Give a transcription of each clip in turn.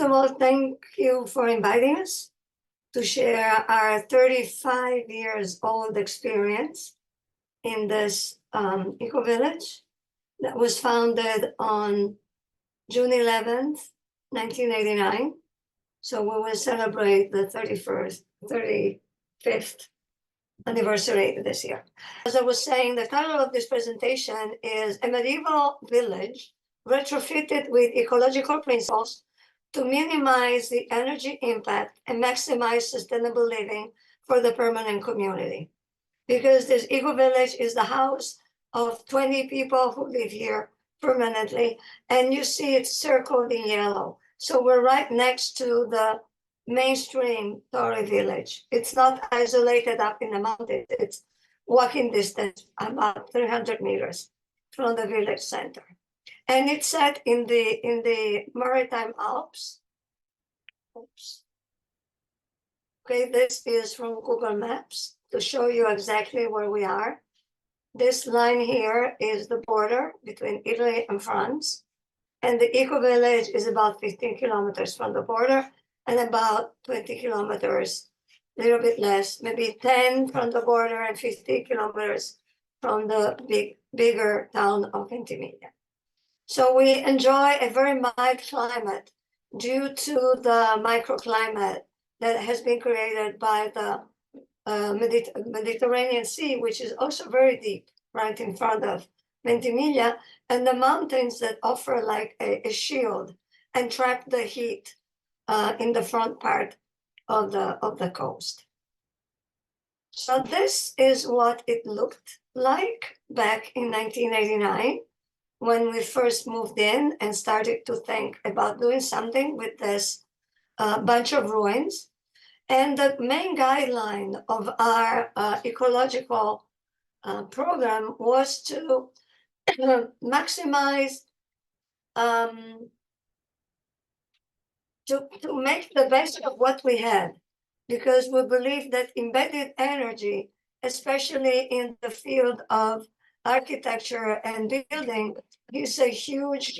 of all, thank you for inviting us to share our 35 years old experience in this eco-village that was founded on June 11th, 1989. So we will celebrate the 35th anniversary this year. As I was saying, the title of this presentation is A Medieval Village Retrofitted with Ecological Principles to Minimize the Energy Impact and Maximize Sustainable Living for the Permanent Community. Because this eco-village is the house of 20 people who live here permanently, and you see it's circled in yellow. So we're right next to the mainstream Torre village. It's not isolated up in the mountains. It's walking distance, about 300 meters from the village center. And it's set in the Maritime Alps. Oops. Okay, this is from Google Maps to show you exactly where we are. This line here is the border between Italy and France. And the eco-village is about 15 kilometers from the border and about 20 kilometers, a little bit less, maybe 10 from the border and 50 kilometers from the bigger town of Ventimiglia. So we enjoy a very mild climate due to the microclimate that has been created by the Mediterranean Sea, which is also very deep, right in front of Ventimiglia, and the mountains that offer like a shield and trap the heat in the front part of the coast. So this is what it looked like back in 1989 when we first moved in and started to think about doing something with this bunch of ruins. And the main guideline of our ecological program was to maximize, to make the best of what we had, because we believe that embedded energy, especially in the field of architecture and building, is a huge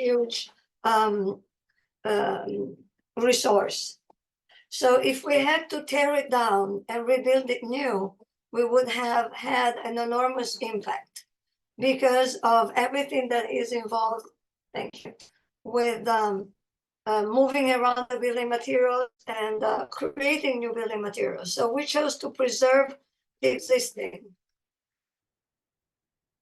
resource. So if we had to tear it down and rebuild it new, we would have had an enormous impact because of everything that is involved, thank you, with moving around the building materials and creating new building materials. So we chose to preserve the existing.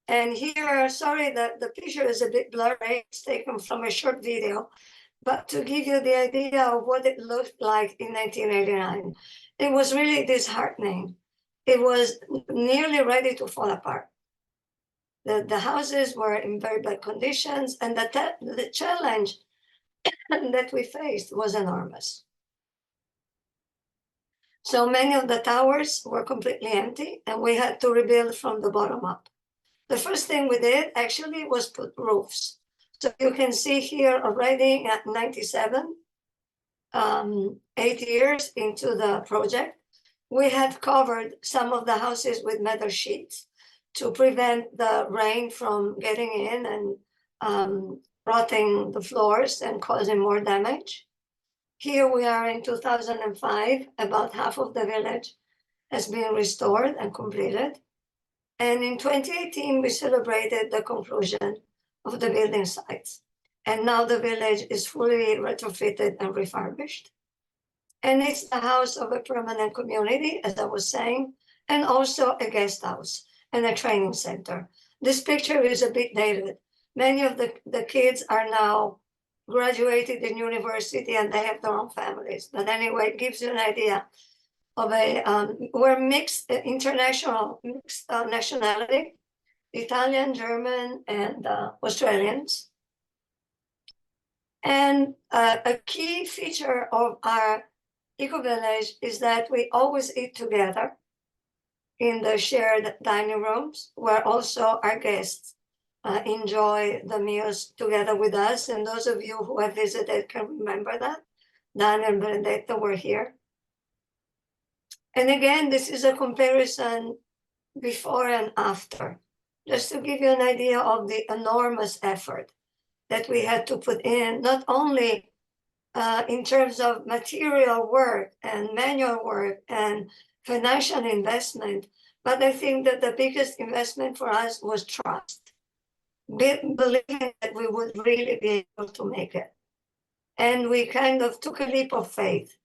And here, sorry that the picture is a bit blurry, it's taken from a short video, but to give you the idea of what it looked like in 1989, it was really disheartening. It was nearly ready to fall apart. The houses were in very bad conditions, and the challenge that we faced was enormous. So many of the towers were completely empty, and we had to rebuild from the bottom up. The first thing we did actually was put roofs. So you can see here already at 97, 8 years into the project, we had covered some of the houses with metal sheets to prevent the rain from getting in and rotting the floors and causing more damage. Here we are in 2005, about half of the village has been restored and completed. And in 2018, we celebrated the conclusion of the building sites. And now the village is fully retrofitted and refurbished. And it's the house of a permanent community, as I was saying, and also a guest house and a training center. This picture is a bit dated. Many of the kids are now graduated in university and they have their own families. But anyway, it gives you an idea of we're mixed, international, mixed nationality, Italian, German, and Australians. And a key feature of our eco-village is that we always eat together in the shared dining rooms, where also our guests enjoy the meals together with us. And those of you who have visited can remember that. Dan and Benedetta were here. And again, this is a comparison before and after, just to give you an idea of the enormous effort that we had to put in, not only in terms of material work and manual work and financial investment. But I think that the biggest investment for us was trust, believing that we would really be able to make it. And we kind of took a leap of faith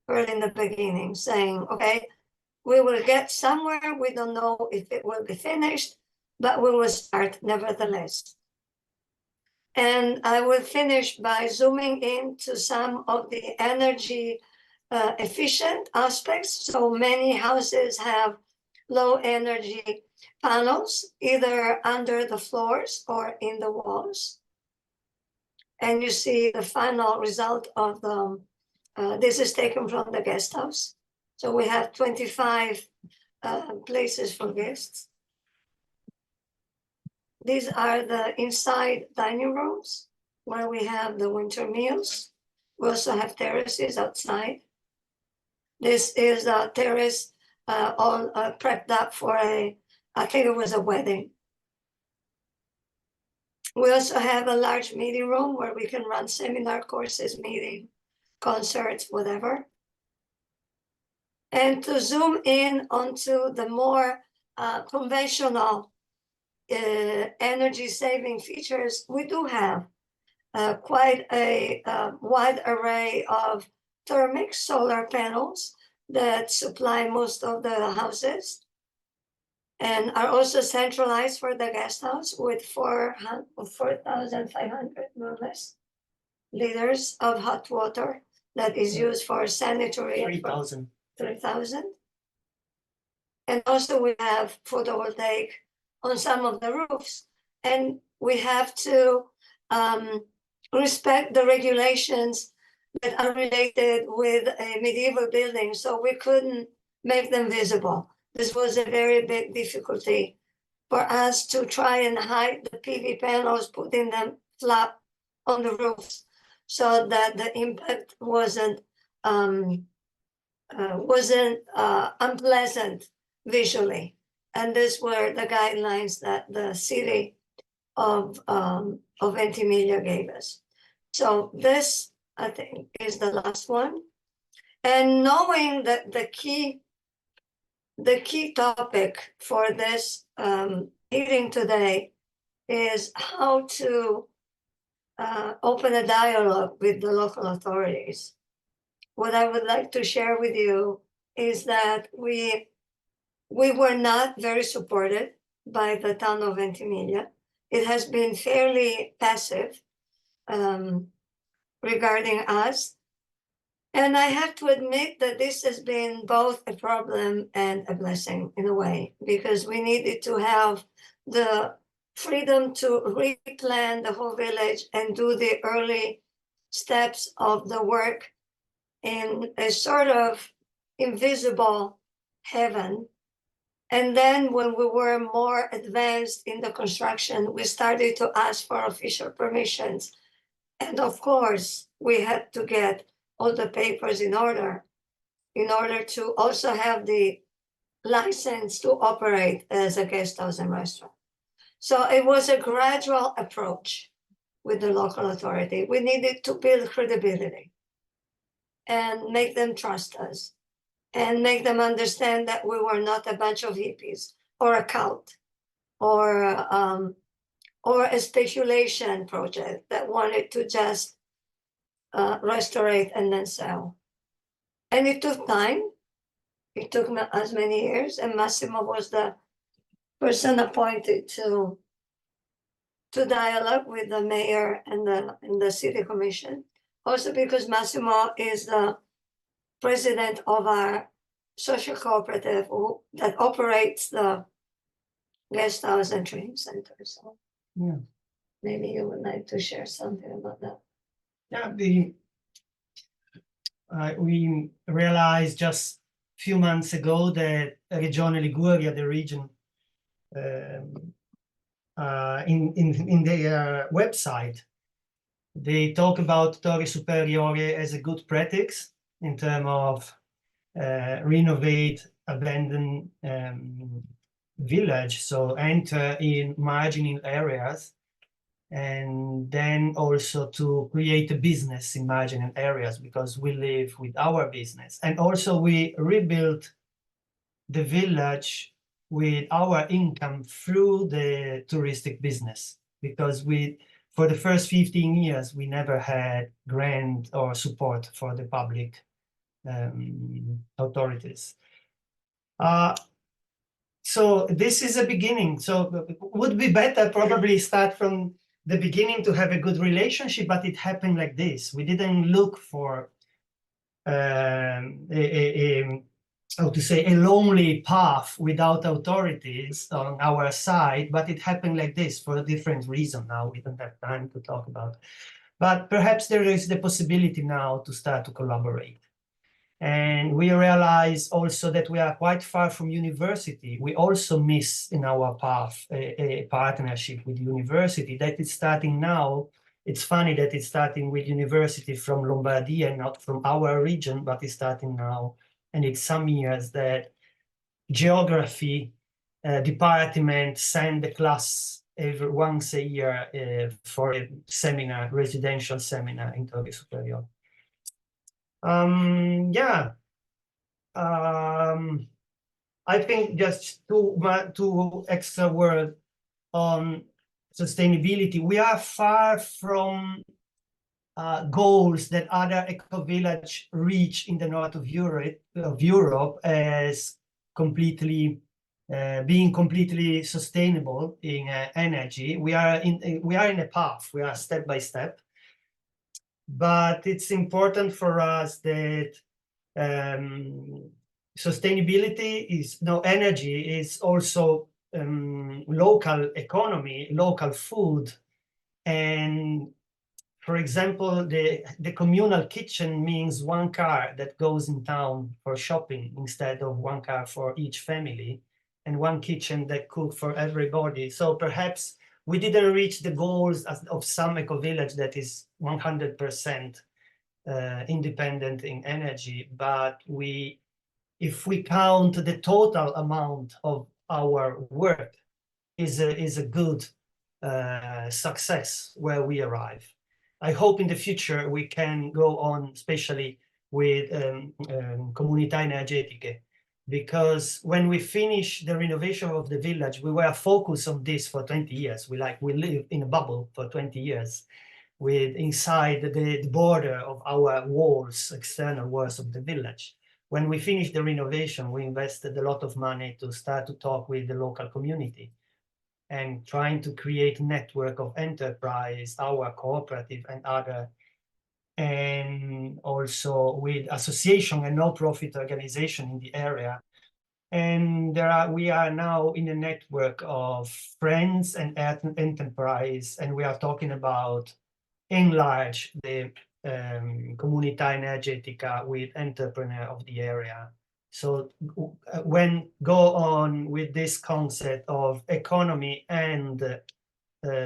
early in the beginning, saying, okay, we will get somewhere. We don't know if it will be finished, but we will start nevertheless. And I will finish by zooming into some of the energy efficient aspects. So many houses have low energy panels, either under the floors or in the walls. And you see the final result of the, this is taken from the guest house. So we have 25 places for guests. These are the inside dining rooms where we have the winter meals. We also have terraces outside. This is a terrace all prepped up for I think it was a wedding. We also have a large meeting room where we can run seminar courses, meeting, concerts, whatever. And to zoom in onto the more conventional energy saving features, we do have quite a wide array of thermic solar panels that supply most of the houses and are also centralized for the guest house with 4,500 more or less liters of hot water that is used for sanitary. 3,000. 3,000. And also we have photovoltaic on some of the roofs. And we have to respect the regulations that are related with a medieval building. So we couldn't make them visible. This was a very big difficulty for us to try and hide the PV panels, putting them flat on the roofs so that the impact wasn't unpleasant visually. And these were the guidelines that the city of Ventimiglia gave us. So this, I think, is the last one. And knowing that the key topic for this meeting today is how to open a dialogue with the local authorities. What I would like to share with you is that we were not very supported by the town of Ventimiglia. It has been fairly passive regarding us. And I have to admit that this has been both a problem and a blessing in a way, because we needed to have the freedom to replan the whole village and do the early steps of the work in a sort of invisible heaven. And then when we were more advanced in the construction, we started to ask for official permissions. And of course, we had to get all the papers in order to also have the license to operate as a guest house and restaurant. So it was a gradual approach with the local authority. We needed to build credibility and make them trust us and make them understand that we were not a bunch of hippies or a cult or a speculation project that wanted to just restaurate and then sell. And it took time. It took as many years, and Massimo was the person appointed to dialogue with the mayor and the city commission. Also because Massimo is the president of our social cooperative that operates the guest house and training center. So yeah, maybe you would like to share something about that. Yeah, we realized just a few months ago that Regione Liguria, the region, in their website, they talk about Torre Superiore as a good practice in terms of renovate abandoned village, so enter in marginal areas and then also to create a business in marginal areas, because we live with our business. And also we rebuilt the village with our income through the touristic business, because for the first 15 years, we never had grant or support for the public authorities. So this is a beginning. So it would be better probably start from the beginning to have a good relationship, but it happened like this. We didn't look for how to say, a lonely path without authorities on our side, but it happened like this for a different reason. Now we don't have time to talk about, but perhaps there is the possibility now to start to collaborate. And we realize also that we are quite far from university. We also miss in our path a partnership with university that is starting now. It's funny that it's starting with university from Lombardy and not from our region, but it's starting now. And it's some years that geography department send the class once a year for a seminar, residential seminar in Torre Superiore. Yeah. I think just two extra words on sustainability. We are far from goals that other eco-village reach in the north of Europe as completely being completely sustainable in energy. We are in a path. We are step by step, but it's important for us that sustainability is energy is also local economy, local food. And for example, the communal kitchen means one car that goes in town for shopping instead of one car for each family, and one kitchen that cooks for everybody. So perhaps we didn't reach the goals of some eco-village that is 100% independent in energy, but if we count the total amount of our work, is a good success where we arrive. I hope in the future we can go on, especially with Comunità Energetiche, because when we finish the renovation of the village, we were focused on this for 20 years. We live in a bubble for 20 years. With inside the border of our walls, external walls of the village. When we finished the renovation, we invested a lot of money to start to talk with the local community and trying to create a network of enterprise, our cooperative and other, and also with association and no-profit organization in the area. And we are now in a network of friends and enterprise, and we are talking about enlarge the Comunità Energetica with entrepreneur of the area. So when go on with this concept of economy and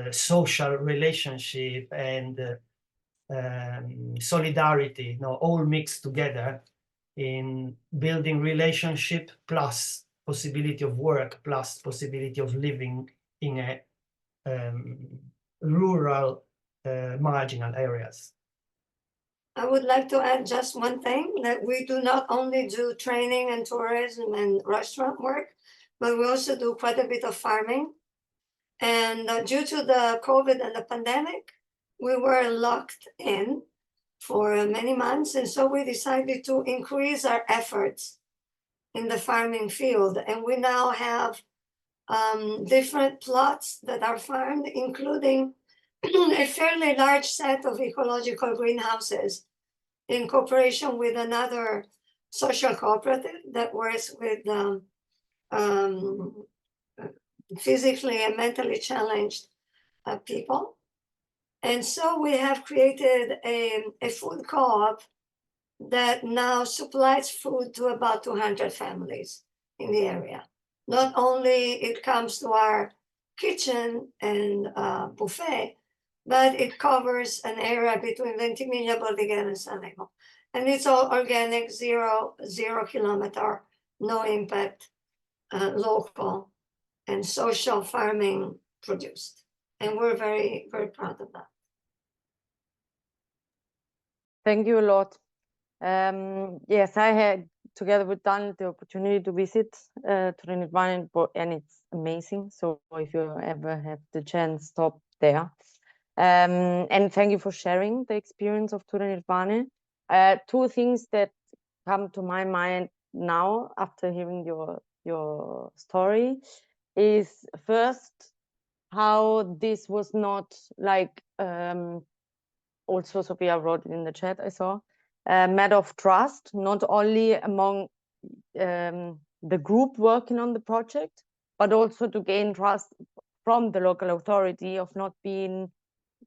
social relationship and solidarity, all mixed together in building relationship plus possibility of work plus possibility of living in a rural marginal areas. I would like to add just one thing, that we do not only do training and tourism and restaurant work, but we also do quite a bit of farming. And due to the COVID and the pandemic, we were locked in for many months. And so we decided to increase our efforts in the farming field. And we now have different plots that are farmed, including a fairly large set of ecological greenhouses in cooperation with another social cooperative that works with physically and mentally challenged people. And so we have created a food co-op that now supplies food to about 200 families in the area. Not only it comes to our kitchen and buffet, but it covers an area between Ventimiglia, Bordighera, and San Remo. And it's all organic, zero kilometer, no impact, local and social farming produced. And we're very, very proud of that. Thank you a lot. Yes, I had, together with Dan, the opportunity to visit Trinidad, and it's amazing. So if you ever have the chance, stop there. And thank you for sharing the experience of Trinidad. Two things that come to my mind now after hearing your story is first, how this was not like also Sophia wrote it in the chat, I saw, a matter of trust, not only among the group working on the project, but also to gain trust from the local authority of not being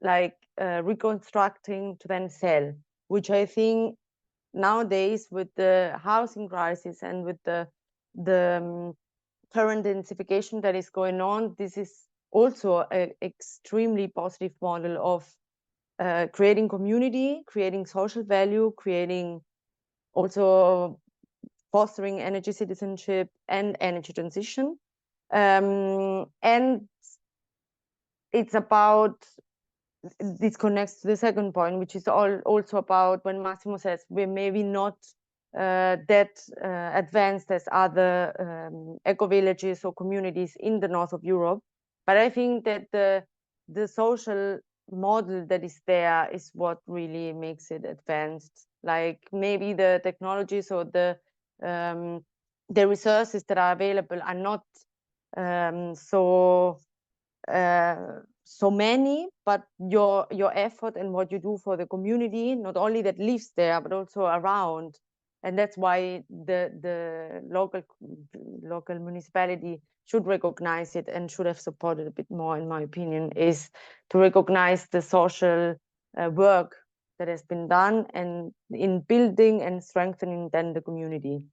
like reconstructing to then sell, which I think nowadays with the housing crisis and with the current densification that is going on, this is also an extremely positive model of creating community, creating social value, creating also fostering energy citizenship and energy transition. And it's about, this connects to the second point, which is also about when Massimo says we're maybe not that advanced as other eco-villages or communities in the north of Europe. But I think that the social model that is there is what really makes it advanced. Like maybe the technologies or the resources that are available are not so many, but your effort and what you do for the community, not only that lives there, but also around. And that's why the local municipality should recognize it and should have supported a bit more, in my opinion, is to recognize the social work that has been done and in building and strengthening then the community.